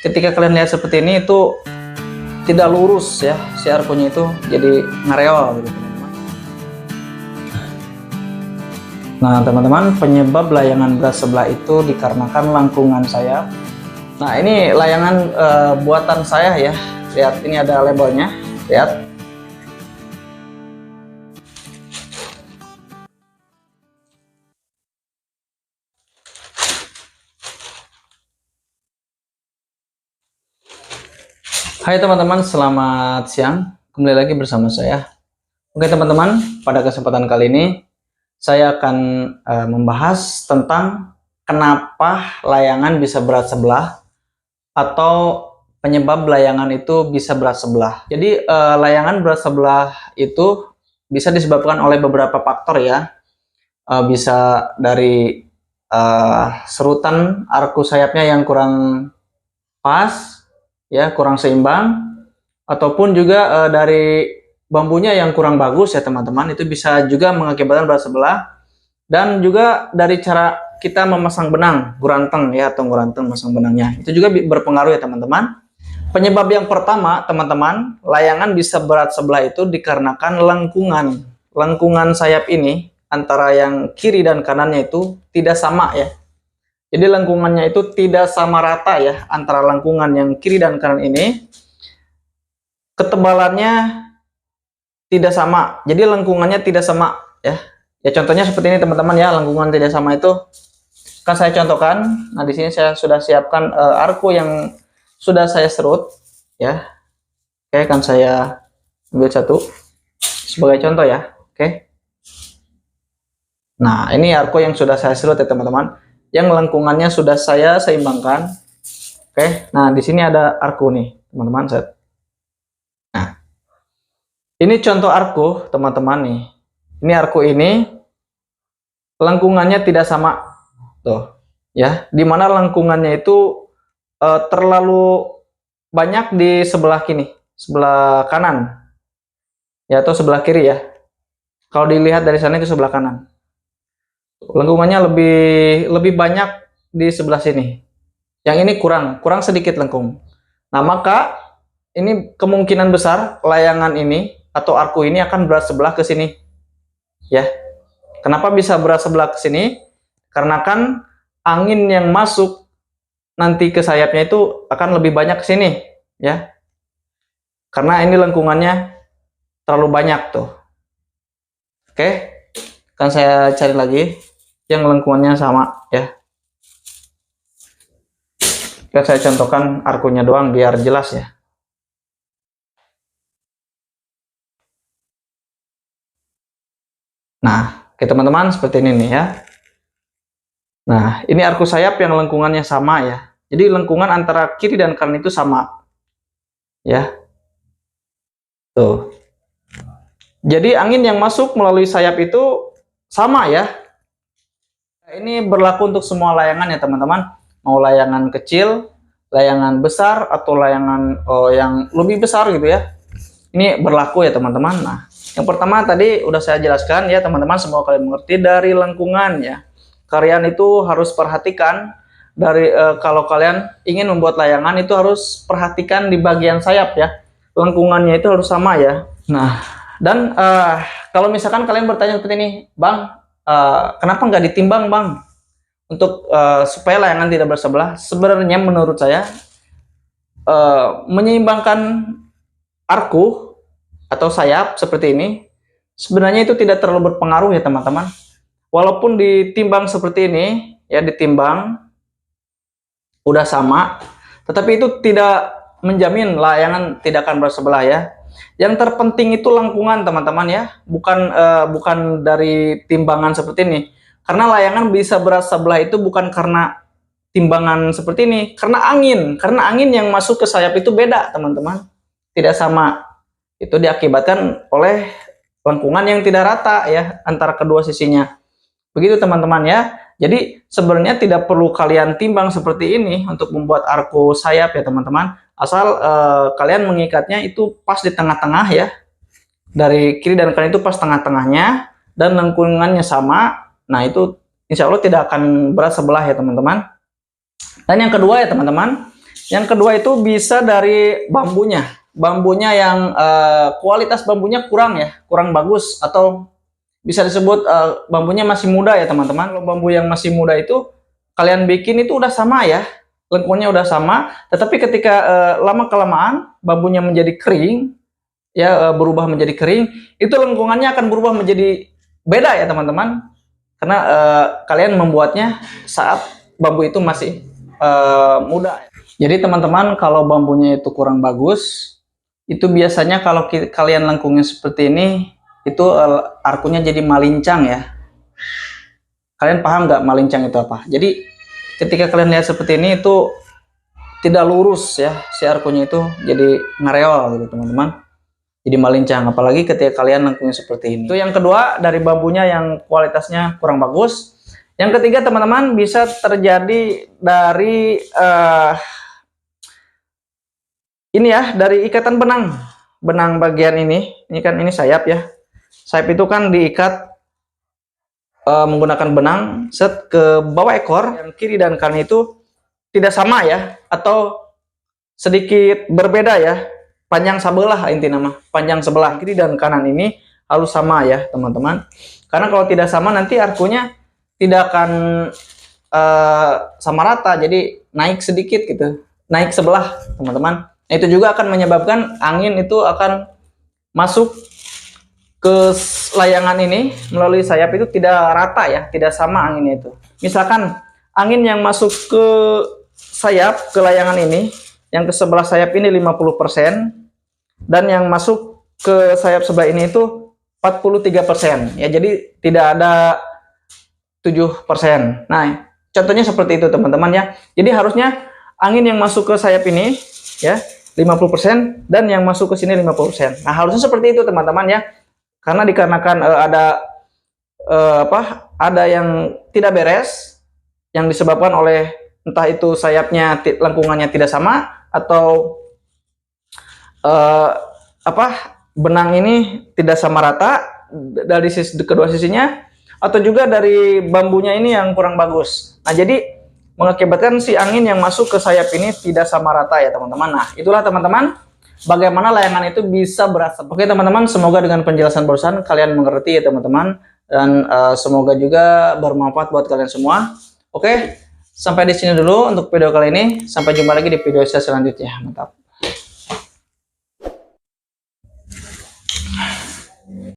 ketika kalian lihat seperti ini itu tidak lurus ya, si arkunya itu jadi ngareol gitu teman-teman. Nah teman-teman, penyebab layangan berat sebelah itu dikarenakan lengkungan sayap. Nah ini layangan buatan saya ya, lihat ini ada labelnya, lihat. Hai teman-teman, selamat siang. Kembali lagi bersama saya. Oke teman-teman, pada kesempatan kali ini saya akan membahas tentang kenapa layangan bisa berat sebelah atau penyebab layangan itu bisa berat sebelah. Jadi layangan berat sebelah itu bisa disebabkan oleh beberapa faktor ya. Bisa dari serutan arku sayapnya yang kurang pas, ya kurang seimbang, ataupun juga dari bambunya yang kurang bagus ya teman-teman, itu bisa juga mengakibatkan berat sebelah. Dan juga dari cara kita memasang benang guranteng ya, atau guranteng memasang benangnya, itu juga berpengaruh ya teman-teman. Penyebab yang pertama teman-teman, layangan bisa berat sebelah itu dikarenakan lengkungan sayap ini antara yang kiri dan kanannya itu tidak sama ya. Jadi lengkungannya itu tidak sama rata ya, antara lengkungan yang kiri dan kanan ini ketebalannya tidak sama. Jadi lengkungannya tidak sama ya. Ya contohnya seperti ini teman-teman ya, lengkungan tidak sama itu kan saya contohkan. Nah di sini saya sudah siapkan arku yang sudah saya serut ya. Oke, kan saya ambil satu sebagai contoh ya. Oke. Nah ini arku yang sudah saya serut ya teman-teman, yang lengkungannya sudah saya seimbangkan. Oke, nah di sini ada arku nih teman-teman. Nah ini contoh arku teman-teman nih. Ini arku ini lengkungannya tidak sama tuh ya, dimana lengkungannya itu terlalu banyak di sebelah kiri, sebelah kanan ya, atau sebelah kiri ya. Kalau dilihat dari sana itu sebelah kanan, lengkungannya lebih banyak di sebelah sini. Yang ini kurang sedikit lengkung. Nah maka ini kemungkinan besar layangan ini atau arku ini akan berat sebelah ke sini ya. Kenapa bisa berat sebelah ke sini? Karena kan angin yang masuk nanti ke sayapnya itu akan lebih banyak ke sini ya, karena ini lengkungannya terlalu banyak tuh. Oke, kan saya cari lagi yang lengkungannya sama ya. Oke, saya contohkan arkunya doang biar jelas ya. Nah oke teman-teman, seperti ini nih ya. Nah ini arku sayap yang lengkungannya sama ya. Jadi lengkungan antara kiri dan kanan itu sama ya. Tuh. Jadi angin yang masuk melalui sayap itu sama ya. Ini berlaku untuk semua layangan ya teman-teman. Mau layangan kecil, layangan besar, atau layangan yang lebih besar gitu ya. Ini berlaku ya teman-teman. Nah, yang pertama tadi udah saya jelaskan ya teman-teman, semua kalian mengerti dari lengkungan ya. Kalian itu harus perhatikan dari kalau kalian ingin membuat layangan itu harus perhatikan di bagian sayap ya. Lengkungannya itu harus sama ya. Nah, dan kalau misalkan kalian bertanya seperti ini, Bang, kenapa nggak ditimbang Bang untuk supaya layangan tidak bersebelah? Sebenarnya menurut saya menyeimbangkan arku atau sayap seperti ini sebenarnya itu tidak terlalu berpengaruh ya teman-teman. Walaupun ditimbang seperti ini ya, ditimbang udah sama, tetapi itu tidak menjamin layangan tidak akan bersebelah ya. Yang terpenting itu lengkungan teman-teman ya, bukan dari timbangan seperti ini. Karena layangan bisa berat sebelah itu bukan karena timbangan seperti ini, karena angin yang masuk ke sayap itu beda teman-teman, tidak sama. Itu diakibatkan oleh lengkungan yang tidak rata ya antara kedua sisinya. Begitu teman-teman ya. Jadi sebenarnya tidak perlu kalian timbang seperti ini untuk membuat arku sayap ya teman-teman. Asal kalian mengikatnya itu pas di tengah-tengah ya. Dari kiri dan kanan itu pas tengah-tengahnya dan lengkungannya sama. Nah itu insya Allah tidak akan berat sebelah ya teman-teman. Dan yang kedua ya teman-teman, Yang kedua itu bisa dari bambunya. Bambunya yang kualitas bambunya kurang ya, kurang bagus, atau bisa disebut bambunya masih muda ya teman-teman. Kalau bambu yang masih muda itu kalian bikin itu udah sama ya, lengkungannya udah sama, tetapi ketika lama kelamaan bambunya menjadi kering ya, berubah menjadi kering, itu lengkungannya akan berubah menjadi beda ya teman-teman, karena kalian membuatnya saat bambu itu masih muda. Jadi teman-teman, kalau bambunya itu kurang bagus, itu biasanya kalau kalian lengkungin seperti ini, itu arkunya jadi malincang ya. Kalian paham nggak malincang itu apa? Jadi ketika kalian lihat seperti ini, itu tidak lurus ya, si arkunya itu jadi ngareol gitu teman-teman, jadi malincang. Apalagi ketika kalian lengkungin seperti ini. Itu yang kedua, dari bambunya yang kualitasnya kurang bagus. Yang ketiga teman-teman, bisa terjadi dari ini ya, dari ikatan benang bagian ini kan, ini sayap ya. Sayap itu kan diikat menggunakan benang set ke bawah ekor. Yang kiri dan kanan itu tidak sama ya, atau sedikit berbeda ya, panjang sebelah, inti nama panjang sebelah. Kiri dan kanan ini harus sama ya teman-teman, karena kalau tidak sama nanti arkunya tidak akan sama rata, jadi naik sedikit gitu, naik sebelah teman-teman. Nah, itu juga akan menyebabkan angin itu akan masuk ke layangan ini melalui sayap, itu tidak rata ya, tidak sama anginnya itu. Misalkan angin yang masuk ke sayap, ke layangan ini, yang ke sebelah sayap ini 50%, dan yang masuk ke sayap sebelah ini itu 43% ya, jadi tidak ada 7%. Nah, contohnya seperti itu teman-teman ya. Jadi harusnya angin yang masuk ke sayap ini ya 50%, dan yang masuk ke sini 50%. Nah, harusnya seperti itu teman-teman ya. Karena dikarenakan ada yang tidak beres, yang disebabkan oleh entah itu sayapnya lengkungannya tidak sama, atau benang ini tidak sama rata dari kedua sisinya, atau juga dari bambunya ini yang kurang bagus. Nah, jadi mengakibatkan si angin yang masuk ke sayap ini tidak sama rata ya teman-teman. Nah, itulah teman-teman bagaimana layangan itu bisa berasap. Oke teman-teman, semoga dengan penjelasan barusan kalian mengerti ya teman-teman, dan semoga juga bermanfaat buat kalian semua. Oke, sampai di sini dulu untuk video kali ini. Sampai jumpa lagi di video saya selanjutnya. Mantap.